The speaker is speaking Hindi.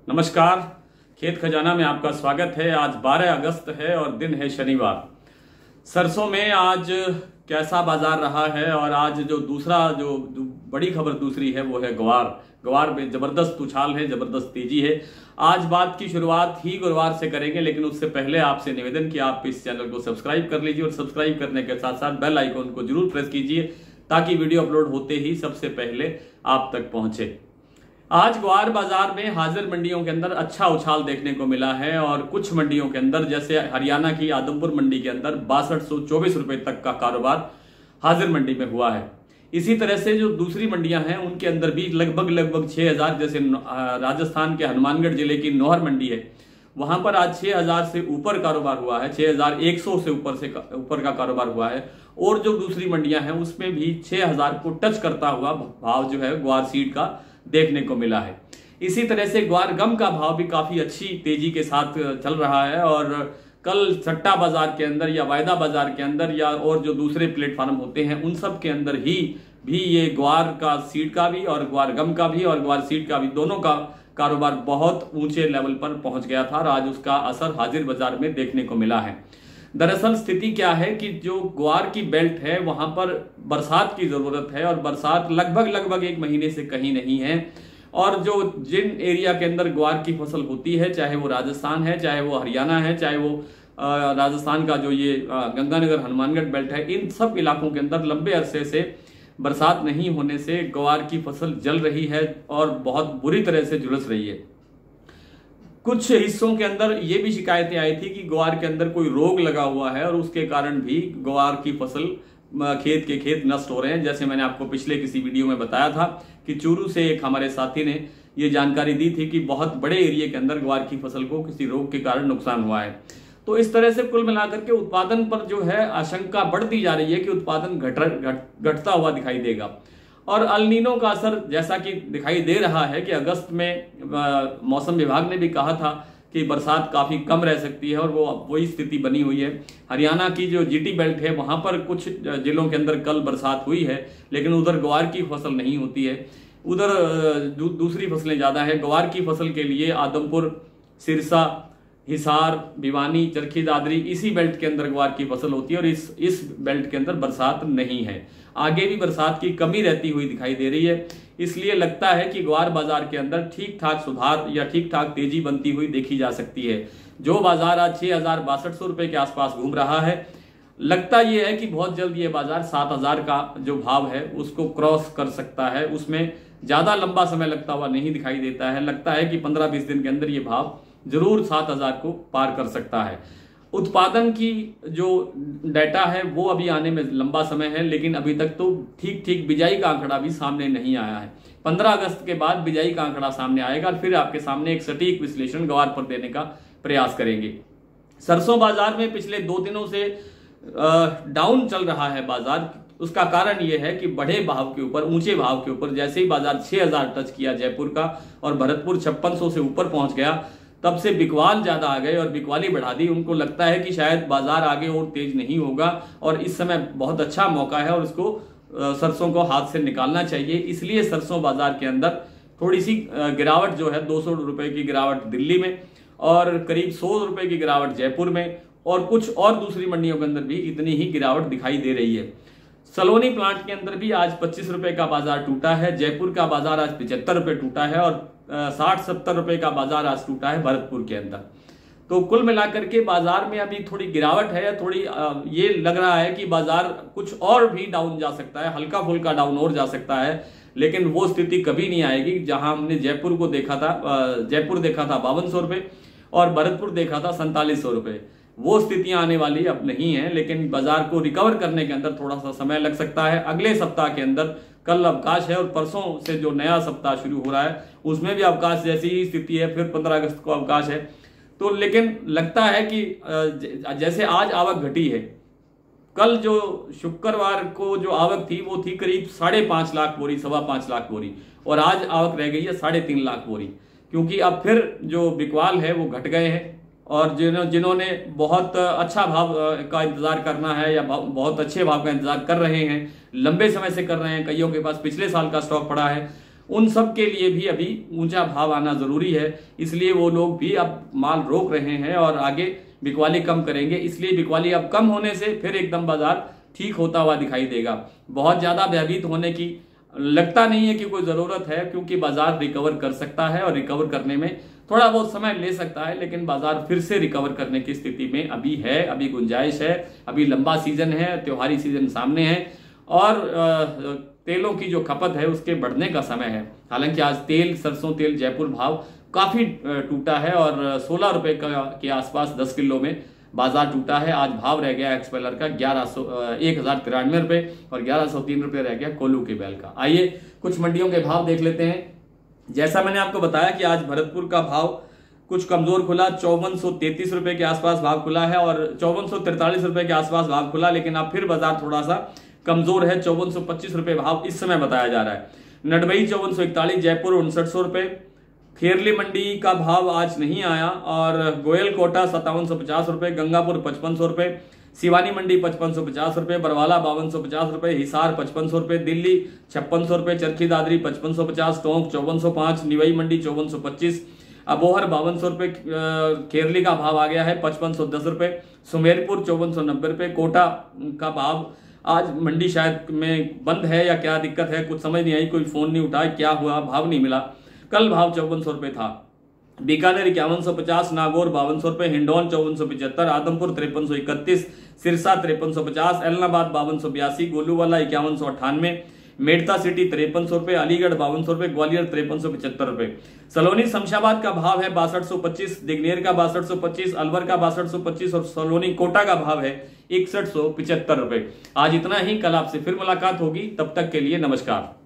नमस्कार। खेत खजाना में आपका स्वागत है। आज 12 अगस्त है और दिन है शनिवार। सरसों में आज कैसा बाजार रहा है और आज जो बड़ी खबर दूसरी है वो है ग्वार में जबरदस्त उछाल है, जबरदस्त तेजी है। आज बात की शुरुआत ही गुरुवार से करेंगे, लेकिन उससे पहले आपसे निवेदन कि आप इस चैनल को सब्सक्राइब कर लीजिए और सब्सक्राइब करने के साथ साथ बेल आइकन को जरूर प्रेस कीजिए ताकि वीडियो अपलोड होते ही सबसे पहले आप तक पहुंचे। आज ग्वार बाजार में हाजिर मंडियों के अंदर अच्छा उछाल देखने को मिला है और कुछ मंडियों के अंदर जैसे हरियाणा की आदमपुर मंडी के अंदर 6224 रुपए तक का कारोबार हाजिर मंडी में हुआ है। इसी तरह से जो दूसरी मंडियां हैं उनके अंदर भी लगभग 6000, जैसे राजस्थान के हनुमानगढ़ जिले की नौहर मंडी है, वहां पर आज 6000 से ऊपर कारोबार हुआ है, 6100 से ऊपर का कारोबार हुआ है। और जो दूसरी मंडियां हैं उसमें भी 6000 को टच करता हुआ भाव जो है ग्वार सीड का देखने को मिला है। इसी तरह से ग्वार गम का भाव भी काफी अच्छी तेजी के साथ चल रहा है और कल सट्टा बाजार के अंदर या वायदा बाजार के अंदर या और जो दूसरे प्लेटफॉर्म होते हैं उन सब के अंदर ही भी ये ग्वार का सीड का भी और ग्वार गम का भी और ग्वार सीड का भी दोनों का कारोबार बहुत ऊंचे लेवल पर पहुंच गया था और आज उसका असर हाजिर बाजार में देखने को मिला है। दरअसल स्थिति क्या है कि जो ग्वार की बेल्ट है वहां पर बरसात की जरूरत है और बरसात लगभग 1 महीने से कहीं नहीं है। और जो जिन एरिया के अंदर ग्वार की फसल होती है, चाहे वो राजस्थान है, चाहे वो हरियाणा है, चाहे वो राजस्थान का जो ये गंगानगर हनुमानगढ़ बेल्ट है, इन सब इलाकों के अंदर लंबे अरसे से बरसात नहीं होने से ग्वार की फसल जल रही है और बहुत बुरी तरह से झुलस रही है। कुछ हिस्सों के अंदर ये भी शिकायतें आई थी कि ग्वार के अंदर कोई रोग लगा हुआ है और उसके कारण भी ग्वार की फसल खेत नष्ट हो रहे हैं। जैसे मैंने आपको पिछले किसी वीडियो में बताया था कि चूरू से एक हमारे साथी ने ये जानकारी दी थी कि बहुत बड़े एरिया के अंदर ग्वार की फसल को किसी रोग के कारण नुकसान हुआ है। तो इस तरह से कुल मिलाकर के उत्पादन पर जो है आशंका बढ़ती जा रही है कि उत्पादन घटता हुआ दिखाई देगा। और अल नीनो का असर जैसा कि दिखाई दे रहा है कि अगस्त में मौसम विभाग ने भी कहा था कि बरसात काफी कम रह सकती है और वही स्थिति बनी हुई है। हरियाणा की जो जीटी बेल्ट है वहां पर कुछ जिलों के अंदर कल बरसात हुई है, लेकिन उधर ग्वार की फसल नहीं होती है, उधर दूसरी फसलें ज्यादा है। ग्वार की फसल के लिए आदमपुर, सिरसा, हिसार, भिवानी, चरखी दादरी, इसी बेल्ट के अंदर ग्वार की फसल होती है और इस बेल्ट के अंदर बरसात नहीं है। आगे भी बरसात की कमी रहती हुई दिखाई दे रही है, इसलिए लगता है कि ग्वार बाजार के अंदर ठीक ठाक सुधार या ठीक ठाक तेजी बनती हुई देखी जा सकती है। जो बाजार आज 6200 रुपए के आसपास घूम रहा है, लगता यह है कि बहुत जल्द ये बाजार 7000 का जो भाव है उसको क्रॉस कर सकता है। उसमें ज्यादा लंबा समय लगता हुआ नहीं दिखाई देता है। लगता है कि 15-20 दिन के अंदर ये भाव जरूर 7000 को पार कर सकता है। उत्पादन की जो डाटा है वो अभी आने में लंबा समय है, लेकिन अभी तक तो ठीक बिजाई का आंकड़ा भी सामने नहीं आया है। 15 अगस्त के बाद बिजाई का आंकड़ा सामने आएगा और फिर आपके सामने एक सटीक विश्लेषण ग्वार पर देने का प्रयास करेंगे। सरसों बाजार में पिछले 2 दिनों से डाउन चल रहा है बाजार। उसका कारण यह है कि बड़े भाव के ऊपर, ऊंचे भाव के ऊपर जैसे ही बाजार 6000 टच किया जयपुर का और भरतपुर 5600 से ऊपर पहुंच गया, तब से बिकवाल ज्यादा आ गए और बिकवाली बढ़ा दी। उनको लगता है कि शायद बाजार आगे और तेज नहीं होगा और इस समय बहुत अच्छा मौका है और उसको सरसों को हाथ से निकालना चाहिए। इसलिए सरसों बाजार के अंदर थोड़ी सी गिरावट जो है 200 रुपए की गिरावट दिल्ली में और करीब 100 रुपए की गिरावट जयपुर में और कुछ और दूसरी मंडियों के अंदर भी इतनी ही गिरावट दिखाई दे रही है। सलोनी प्लांट के अंदर भी आज 25 रुपए का बाजार टूटा है। जयपुर का बाजार आज 75 रुपए टूटा है और 60-70 रुपए का बाजार आज टूटा है भरतपुर के अंदर। तो कुल मिलाकर के बाजार में अभी थोड़ी गिरावट है। थोड़ी ये लग रहा है कि बाजार कुछ और भी डाउन जा सकता है, हल्का फुल्का डाउन और जा सकता है, लेकिन वो स्थिति कभी नहीं आएगी जहां हमने जयपुर को देखा था। जयपुर देखा था 5200 रुपए और भरतपुर देखा था 4700 रुपए। वो स्थितियां आने वाली अब नहीं है, लेकिन बाजार को रिकवर करने के अंदर थोड़ा सा समय लग सकता है। अगले सप्ताह के अंदर कल अवकाश है और परसों से जो नया सप्ताह शुरू हो रहा है उसमें भी अवकाश जैसी ही स्थिति है। फिर 15 अगस्त को अवकाश है। तो लेकिन लगता है कि जैसे आज आवक घटी है, कल जो शुक्रवार को जो आवक थी वो थी करीब 5.5 लाख बोरी, 5.25 लाख बोरी, और आज आवक रह गई है 3.5 लाख बोरी, क्योंकि अब फिर जो बिकवाल है वो घट गए हैं और जिन्होंने बहुत अच्छा भाव का इंतजार करना है या बहुत अच्छे भाव का इंतजार कर रहे हैं, लंबे समय से कर रहे हैं, कईयों के पास पिछले साल का स्टॉक पड़ा है, उन सब के लिए भी अभी ऊंचा भाव आना जरूरी है, इसलिए वो लोग भी अब माल रोक रहे हैं और आगे बिकवाली कम करेंगे। इसलिए बिकवाली अब कम होने से फिर एकदम बाजार ठीक होता हुआ दिखाई देगा। बहुत ज्यादा भयभीत होने की लगता नहीं है कि कोई जरूरत है, क्योंकि बाजार रिकवर कर सकता है और रिकवर करने में थोड़ा बहुत समय ले सकता है, लेकिन बाजार फिर से रिकवर करने की स्थिति में अभी है, अभी गुंजाइश है। अभी लंबा सीजन है, त्योहारी सीजन सामने है और तेलों की जो खपत है उसके बढ़ने का समय है। हालांकि आज तेल, सरसों तेल जयपुर भाव काफी टूटा है और 16 रुपए के आसपास 10 किलो में बाजार टूटा है। आज भाव रह गया एक्सपेलर का 1093 रुपए और 1103 रुपए रह गया कोल्हू के बैल का। आइए कुछ मंडियों के भाव देख लेते हैं। जैसा मैंने आपको बताया कि आज भरतपुर का भाव कुछ कमजोर खुला, 5433 रुपए के आसपास भाव खुला है और 5443 रुपए के आसपास भाव खुला, लेकिन अब फिर बाजार थोड़ा सा कमजोर है। 5425 रुपए भाव इस समय बताया जा रहा है। नडबई 5441, जयपुर 5900 रुपए। खेरली मंडी का भाव आज नहीं आया और गोयल कोटा 5750 रुपए, गंगापुर 5500 रुपए, सिवानी मंडी 5550 रुपए, बरवाला 5250 रुपए, हिसार 5500 रुपए, दिल्ली 5600 रुपए, चरखी दादरी 5550, टोंक 5405, निवई मंडी 5425, अबोहर 5200 रुपए, केरली का भाव आ गया है 5510 रुपए, सुमेरपुर 5490 रुपए। कोटा का भाव आज मंडी शायद में बंद है या क्या दिक्कत है, कुछ समझ नहीं आई, कोई फोन नहीं उठाया, क्या हुआ, भाव नहीं मिला। कल भाव 5400 रुपए था। बीकानेर 5150, नागौर 5200 रुपए, हिंडौन 5475, आदमपुर 5331, सिरसा 5350, एलनाबाद 5282, गोलूवाला 5198, मेड़ता सिटी 5300 रुपए, अलीगढ़ 5200 रुपए, ग्वालियर 5375 रुपए। सलोनी शमशाबाद का भाव है 6225, दिग्नेर का 6225, अलवर का 6225 और सलोनी कोटा का भाव है 6175 रुपए। आज इतना ही, कल आपसे फिर मुलाकात होगी, तब तक के लिए नमस्कार।